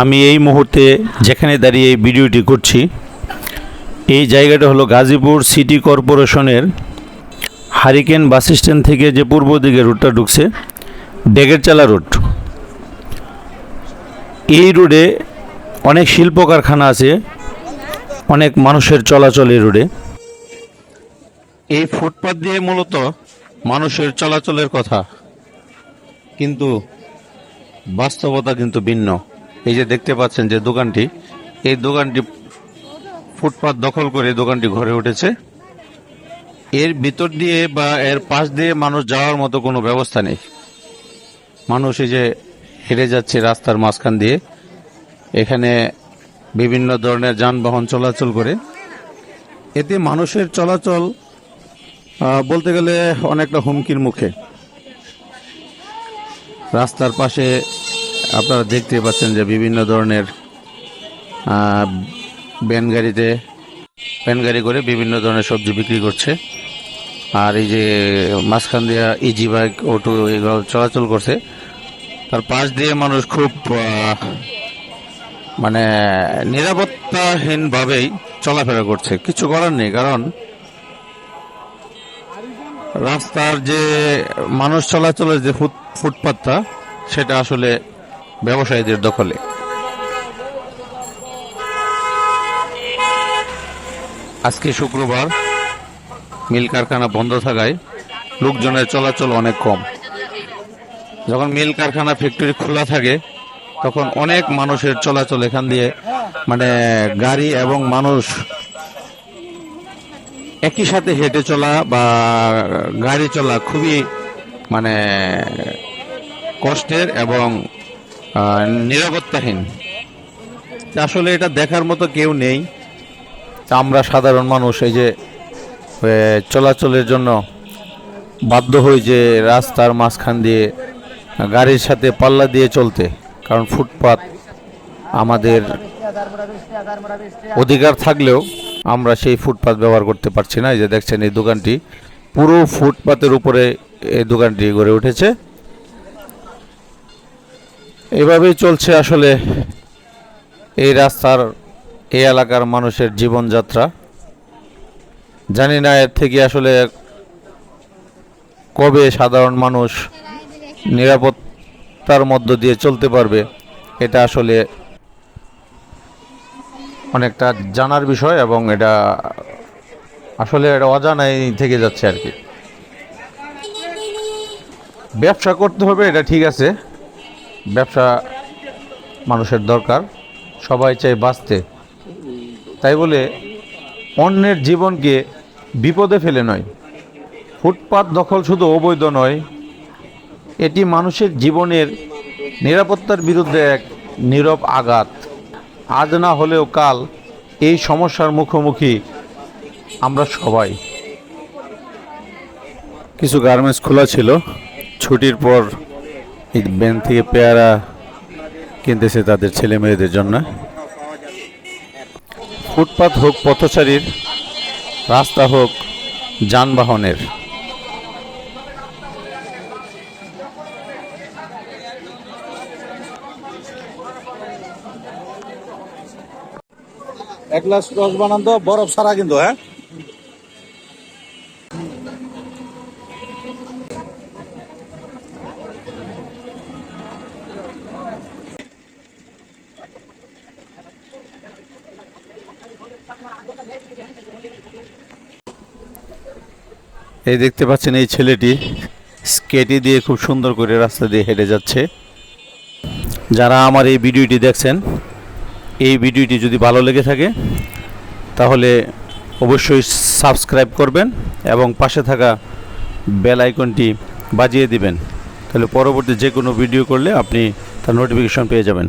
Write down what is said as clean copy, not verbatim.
আমি এই মুহূর্তে যেখানে দাঁড়িয়ে এই ভিডিওটি করছি, এই জায়গাটা হলো গাজীপুর সিটি কর্পোরেশনের হারিকেন বাস স্ট্যান্ড থেকে যে পূর্ব দিকে রুটটা ঢুকছে, ডেগেরচালা রোড। এই রোডে অনেক শিল্প কারখানা আছে, অনেক মানুষের চলাচল এই রোডে। এই ফুটপাত দিয়ে মূলত মানুষের চলাচলের কথা, কিন্তু বাস্তবতা কিন্তু ভিন্ন। এই যে দেখতে পাচ্ছেন যে দোকানটি, এই দোকানটি ফুটপাত দখল করে দোকানটি ঘরে উঠেছে। এর ভিতর দিয়ে বা এর পাশ দিয়ে মানুষ যাওয়ার মতো কোনো ব্যবস্থা নেই। মানুষ এই যে হেঁটে যাচ্ছে রাস্তার মাঝখান দিয়ে। এখানে বিভিন্ন ধরনের যানবাহন চলাচল করে। এতে মানুষের চলাচল বলতে গেলে অনেকটা হুমকির মুখে। রাস্তার পাশে আপনারা দেখতে পাচ্ছেন যে বিভিন্ন ধরনের ভ্যান গাড়ি করে বিভিন্ন ধরনের সবজি বিক্রি করছে। আর এই যে মাঝখান দিয়ে ইজি বাইক, অটো এগুলো চলাচল করছে। তার পাশ দিয়ে মানুষ খুব মানে নিরাপত্তাহীনভাবেই চলাফেরা করছে। কিছু করার নেই, কারণ রাস্তার যে মানুষ চলাচলের যে ফুটপাতটা, সেটা আসলে ব্যবসায়ীদের দখলে। আজকে শুক্রবার, মিল কারখানা বন্ধ থাকায় লোকজনের চলাচল অনেক কম। যখন মিল কারখানা ফ্যাক্টরি খোলা থাকে তখন অনেক মানুষের চলাচল এখান দিয়ে, মানে গাড়ি এবং মানুষ একই সাথে হেঁটে চলা বা গাড়ি চলা খুবই মানে কষ্টের এবং নিরাপত্তাহীন। আসলে এটা দেখার মতো কেউ নেই। আমরা সাধারণ মানুষ এই যে চলাচলের জন্য বাধ্য হই যে রাস্তার মাঝখান দিয়ে গাড়ির সাথে পাল্লা দিয়ে চলতে, কারণ ফুটপাত আমাদের অধিকার থাকলেও আমরা সেই ফুটপাত ব্যবহার করতে পারছি না। এই যে দেখছেন এই দোকানটি পুরো ফুটপাতের উপরে এই দোকানটি গড়ে উঠেছে। এভাবেই চলছে আসলে এই রাস্তার, এই এলাকার মানুষের জীবনযাত্রা। জানি না এর থেকে আসলে কবে সাধারণ মানুষ নিরাপত্তার মধ্য দিয়ে চলতে পারবে, এটা আসলে অনেকটা জানার বিষয়, এবং এটা আসলে এটা অজানাই থেকে যাচ্ছে আর কি। ব্যবসা করতে হবে, এটা ঠিক আছে, ব্যবসা মানুষের দরকার, সবাই চাই বাঁচতে। তাই বলে অন্যের জীবনকে বিপদে ফেলে নয়। ফুটপাত দখল শুধু অবৈধ নয়, এটি মানুষের জীবনের নিরাপত্তার বিরুদ্ধে এক নীরব আঘাত। আজ না হলেও কাল এই সমস্যার মুখোমুখি আমরা সবাই। কিছু গার্মেন্টস খোলা ছিল, ছুটির পর এই ব্যান থেকে পেয়ারা কিনতেছে তাদের ছেলে মেয়েদের জন্য। ফুটপাত হোক পথচারীর, রাস্তা হোক যানবাহনের। এক গ্লাস রস বানান তো, বরফ ছাড়া কিন্তু। হ্যাঁ, এই দেখতে পাচ্ছেন এই ছেলেটি স্কেটি দিয়ে খুব সুন্দর করে রাস্তা দিয়ে হেঁটে যাচ্ছে। যারা আমার এই ভিডিওটি দেখছেন, এই ভিডিওটি যদি ভালো লেগে থাকে তাহলে অবশ্যই সাবস্ক্রাইব করবেন এবং পাশে থাকা বেল আইকনটি বাজিয়ে দিবেন। তাহলে পরবর্তী যে কোনো ভিডিও করলে আপনি তার নোটিফিকেশন পেয়ে যাবেন।